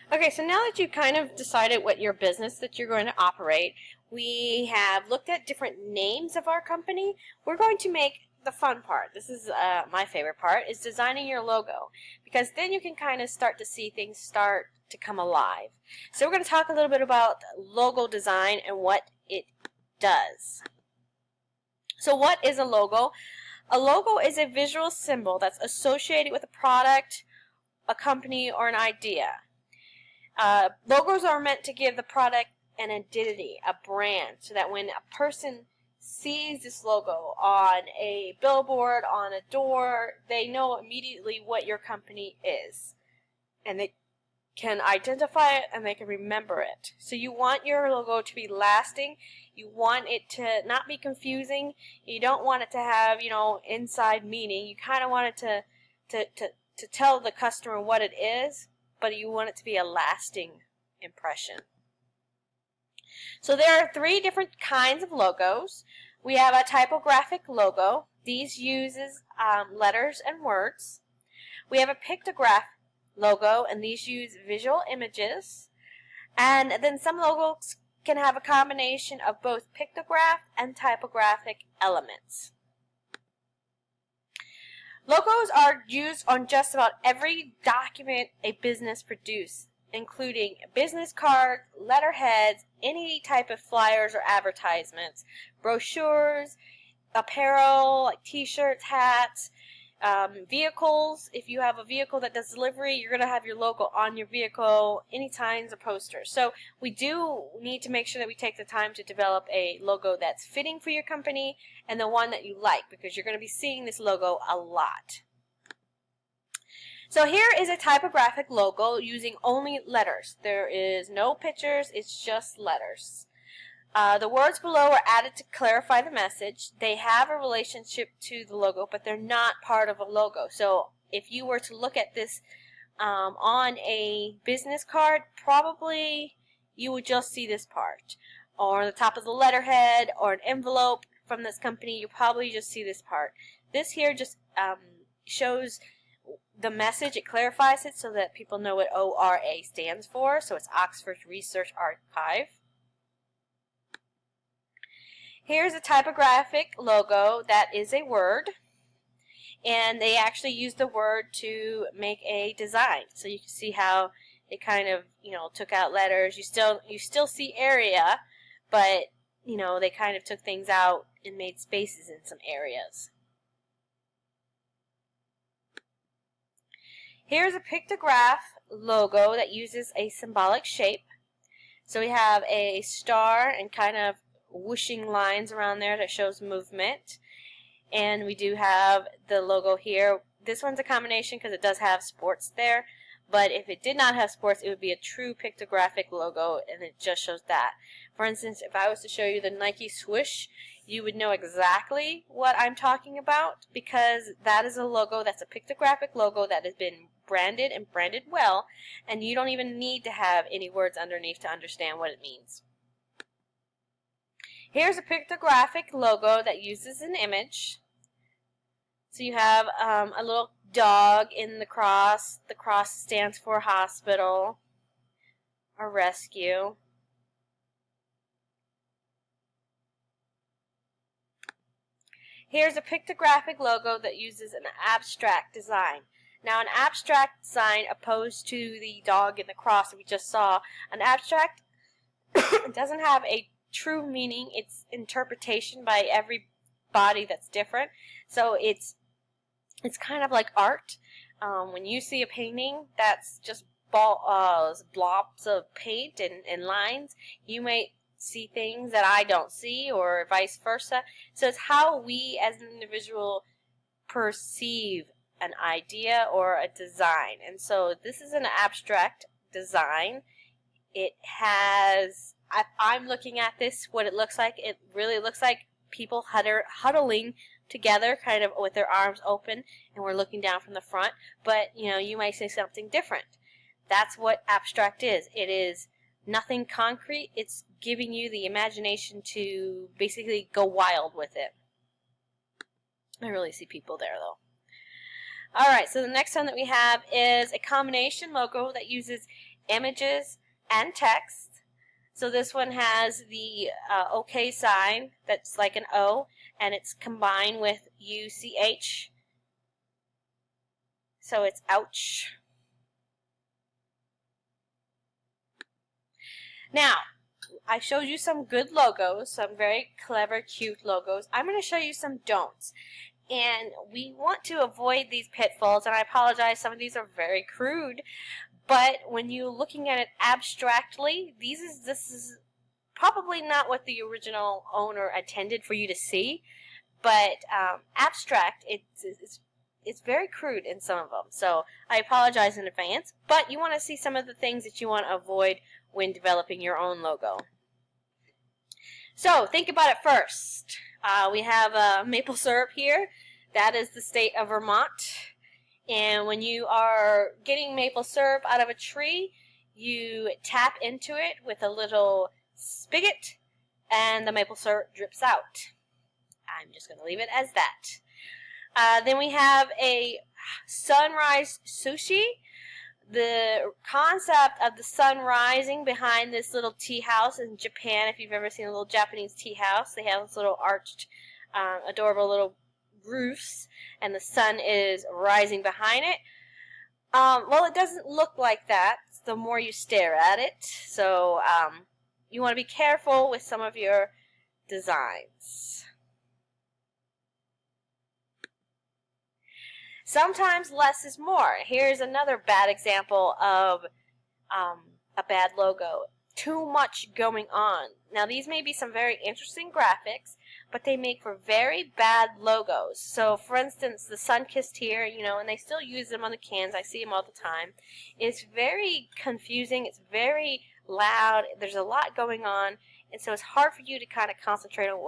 Okay, so now that you've kind of decided what your business that you're going to operate, we have looked at different names of our company. We're going to make the fun part. This is my favorite part, is designing your logo, because then you can kind of start to see things start to come alive. So we're going to talk a little bit about logo design and what it does. So what is a logo? A logo is a visual symbol that's associated with a product, a company, or an idea. Logos are meant to give the product an identity, a brand, so that when a person sees this logo on a billboard, on a door, they know immediately what your company is. And they can identify it and they can remember it. So you want your logo to be lasting. You want it to not be confusing. You don't want it to have, inside meaning. You kind of want it to tell the customer what it is, but you want it to be a lasting impression. So there are 3 different kinds of logos. We have a typographic logo. These uses letters and words. We have a pictograph logo, and these use visual images. And then some logos can have a combination of both pictograph and typographic elements. Logos are used on just about every document a business produces, including business cards, letterheads, any type of flyers or advertisements, brochures, apparel like t-shirts, hats, vehicles. If you have a vehicle that does delivery, you're going to have your logo on your vehicle, any kinds of posters. So we do need to make sure that we take the time to develop a logo that's fitting for your company and the one that you like, because you're going to be seeing this logo a lot. So here is a typographic logo using only letters. There is no pictures, it's just letters. The words below are added to clarify the message. They have a relationship to the logo, but they're not part of a logo. So if you were to look at this on a business card, probably you would just see this part. Or on the top of the letterhead or an envelope from this company, you probably just see this part. This here just shows the message. It clarifies it so that people know what ORA stands for. So it's Oxford Research Archive. Here's a typographic logo that is a word, and they actually use the word to make a design. So you can see how it kind of, took out letters. You still see area, but, they kind of took things out and made spaces in some areas. Here's a pictograph logo that uses a symbolic shape. So we have a star and kind of whooshing lines around there that shows movement. And we do have the logo here. This one's a combination because it does have sports there. But if it did not have sports, it would be a true pictographic logo, and it just shows that. For instance, if I was to show you the Nike swoosh, you would know exactly what I'm talking about, because that is a logo that's a pictographic logo that has been branded and branded well, and you don't even need to have any words underneath to understand what it means. Here's a pictographic logo that uses an image. So you have a little dog in the cross. The cross stands for hospital or rescue. Here's a pictographic logo that uses an abstract design. Now, an abstract design, opposed to the dog in the cross that we just saw, an abstract doesn't have a true meaning. It's interpretation by everybody that's different. So it's kind of like art. When you see a painting that's just blobs of paint and lines, you may see things that I don't see, or vice versa. So it's how we as an individual perceive an idea or a design. And so this is an abstract design. It has, if I'm looking at this, what it looks like, it really looks like people huddling together, kind of with their arms open, and we're looking down from the front. But, you might say something different. That's what abstract is. It is nothing concrete. It's giving you the imagination to basically go wild with it. I really see people there, though. Alright, so the next one that we have is a combination logo that uses images and text. So this one has the OK sign that's like an O, and it's combined with UCH. So it's ouch. Now, I showed you some good logos, some very clever, cute logos. I'm going to show you some don'ts. And we want to avoid these pitfalls, and I apologize, some of these are very crude, but when you're looking at it abstractly, this is probably not what the original owner intended for you to see, but abstract, it's very crude in some of them, so I apologize in advance, but you want to see some of the things that you want to avoid when developing your own logo. So, think about it first. We have maple syrup here. That is the state of Vermont. And when you are getting maple syrup out of a tree, you tap into it with a little spigot, and the maple syrup drips out. I'm just going to leave it as that. Then we have a sunrise sushi. The concept of the sun rising behind this little tea house in Japan, if you've ever seen a little Japanese tea house, they have this little arched, adorable little roofs, and the sun is rising behind it. Well, it doesn't look like that the more you stare at it, so you want to be careful with some of your designs. Sometimes less is more. Here's another bad example of a bad logo. Too much going on. Now these may be some very interesting graphics, but they make for very bad logos. So for instance, the sun-kissed here, and they still use them on the cans. I see them all the time. It's very confusing. It's very loud. There's a lot going on. And so it's hard for you to kind of concentrate on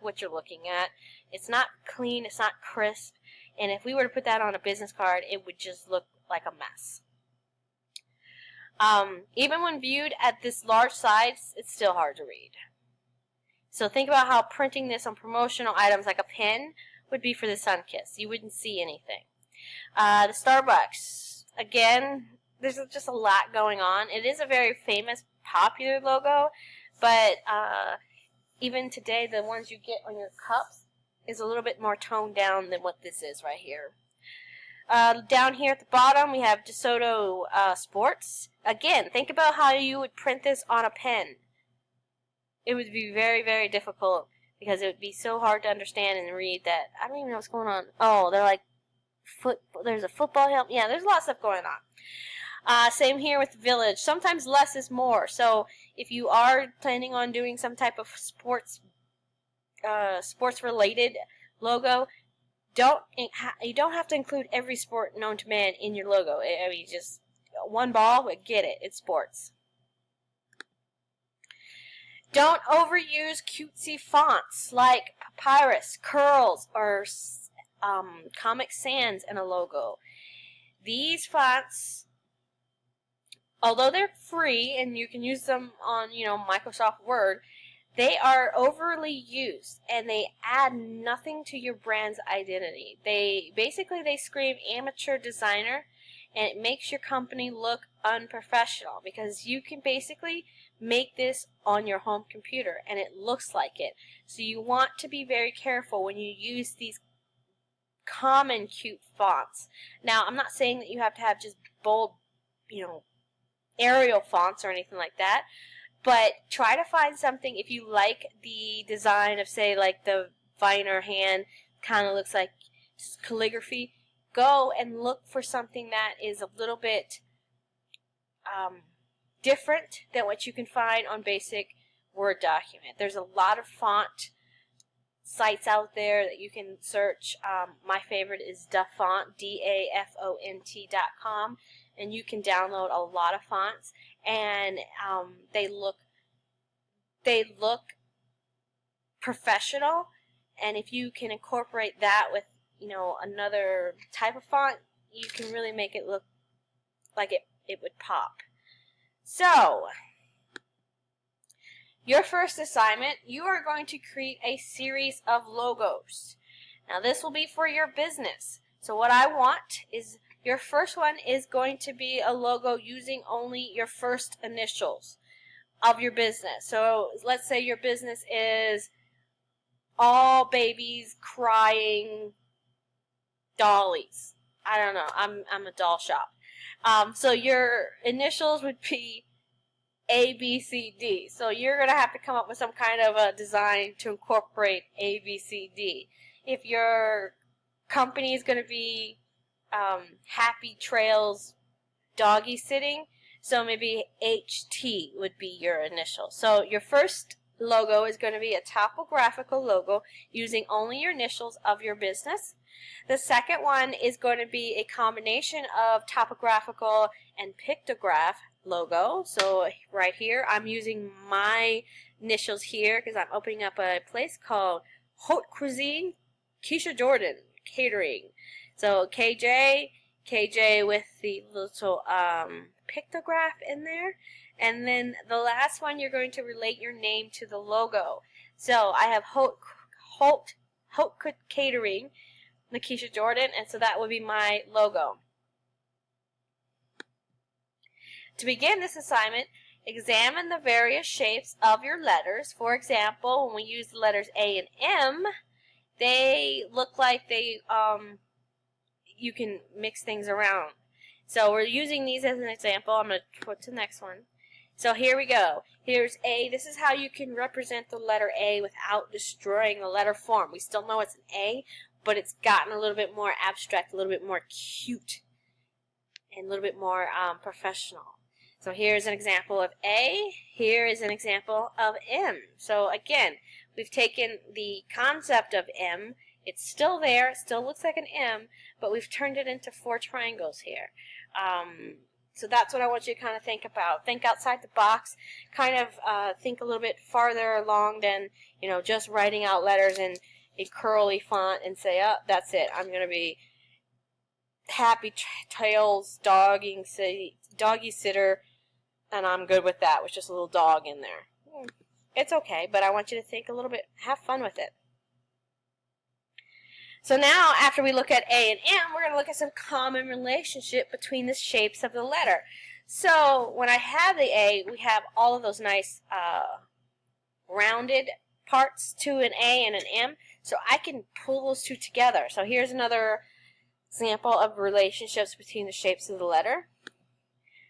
what you're looking at. It's not clean. It's not crisp. And if we were to put that on a business card, it would just look like a mess. Even when viewed at this large size, it's still hard to read. So think about how printing this on promotional items like a pen would be for the sun-kiss. You wouldn't see anything. The Starbucks, again, there's just a lot going on. It is a very famous, popular logo, but even today, the ones you get on your cups is a little bit more toned down than what this is right here. Down here at the bottom, we have DeSoto Sports. Again, think about how you would print this on a pen. It would be very, very difficult because it would be so hard to understand and read that I don't even know what's going on. Oh, they're like, there's a football helmet. Yeah, there's a lot of stuff going on. Same here with Village. Sometimes less is more. So if you are planning on doing some type of sports-related logo, you don't have to include every sport known to man in your logo. I mean, just one ball, get it. It's sports. Don't overuse cutesy fonts like Papyrus, Curls, or Comic Sans in a logo. These fonts, although they're free and you can use them on, Microsoft Word, they are overly used and they add nothing to your brand's identity. They scream amateur designer, and it makes your company look unprofessional because you can basically make this on your home computer and it looks like it. So you want to be very careful when you use these common cute fonts. Now, I'm not saying that you have to have just bold, Arial fonts or anything like that. But try to find something, if you like the design of, say, like the Viner hand, kind of looks like calligraphy, go and look for something that is a little bit different than what you can find on basic Word document. There's a lot of font sites out there that you can search. My favorite is Dafont, DAFONT.com, and you can download a lot of fonts, and they look professional. And if you can incorporate that with another type of font, you can really make it look like it would pop. So, your first assignment, you are going to create a series of logos. Now this will be for your business. So what I want is your first one is going to be a logo using only your first initials of your business. So let's say your business is all babies crying dollies. I don't know. I'm a doll shop. So your initials would be A, B, C, D. So you're going to have to come up with some kind of a design to incorporate A, B, C, D. If your company is going to be Happy Trails Doggy Sitting, so maybe HT would be your initial. So your first logo is going to be a typographical logo using only your initials of your business. The second one is going to be a combination of typographical and pictograph logo. So right here, I'm using my initials here because I'm opening up a place called Haute Cuisine Keisha Jordan Catering. So KJ with the little pictograph in there. And then the last one, you're going to relate your name to the logo. So I have Haute Catering, Keisha Jordan, and so that would be my logo. To begin this assignment, examine the various shapes of your letters. For example, when we use the letters A and M, they look like they you can mix things around. So we're using these as an example. I'm going to put to the next one. So here we go. Here's A. This is how you can represent the letter A without destroying the letter form. We still know it's an A, but it's gotten a little bit more abstract, a little bit more cute, and a little bit more professional. So here's an example of A. Here is an example of M. So again, we've taken the concept of M. It's still there. It still looks like an M, but we've turned it into 4 triangles here. So that's what I want you to kind of think about. Think outside the box. Kind of think a little bit farther along than, just writing out letters in a curly font and say, oh, that's it. I'm going to be Happy Trails Doggy Sitter, and I'm good with that with just a little dog in there. It's okay, but I want you to think a little bit, have fun with it. So now, after we look at A and M, we're going to look at some common relationship between the shapes of the letter. So when I have the A, we have all of those nice rounded parts to an A and an M. So I can pull those two together. So here's another example of relationships between the shapes of the letter.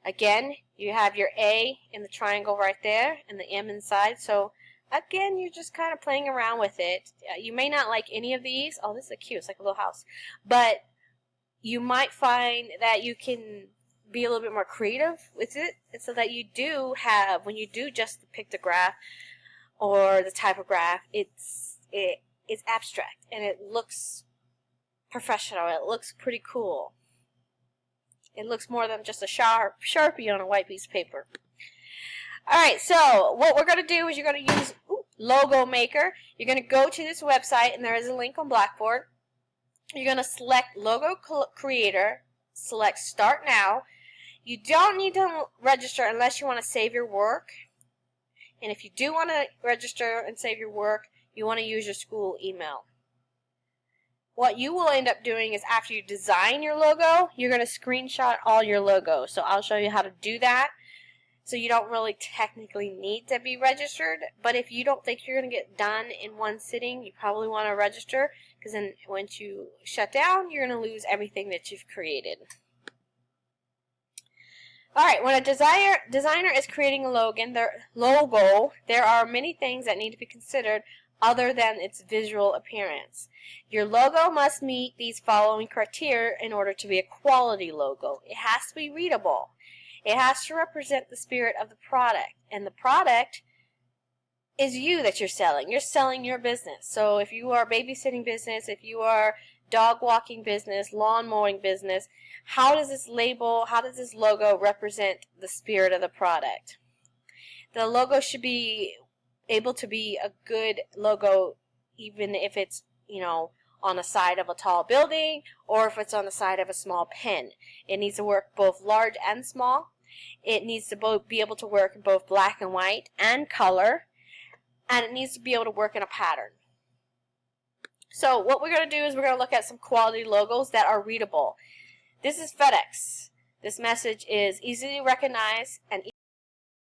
Again, you have your A in the triangle right there and the M inside. So again, you're just kind of playing around with it. You may not like any of these. Oh, this is cute. It's like a little house. But you might find that you can be a little bit more creative with it. And so that you do have, when you do just the pictograph or the typograph, it's abstract. And it looks professional. It looks pretty cool. It looks more than just a Sharpie on a white piece of paper. Alright, so what we're going to do is you're going to use Logo Maker. You're going to go to this website, and there is a link on Blackboard. You're going to select Logo Creator, select Start Now. You don't need to register unless you want to save your work. And if you do want to register and save your work, you want to use your school email. What you will end up doing is after you design your logo, you're going to screenshot all your logos. So I'll show you how to do that. So you don't really technically need to be registered, but if you don't think you're going to get done in one sitting, you probably want to register, because then once you shut down, you're going to lose everything that you've created. Alright, when a designer is creating a logo, there are many things that need to be considered other than its visual appearance. Your logo must meet these following criteria in order to be a quality logo. It has to be readable. It has to represent the spirit of the product. And the product is you that you're selling. You're selling your business. So if you are a babysitting business, if you are dog walking business, lawn mowing business, how does this logo represent the spirit of the product? The logo should be able to be a good logo even if it's, on the side of a tall building or if it's on the side of a small pen. It needs to work both large and small. It needs to be able to work in both black and white and color. And it needs to be able to work in a pattern. So what we're going to do is we're going to look at some quality logos that are readable. This is FedEx. This message is easily recognized and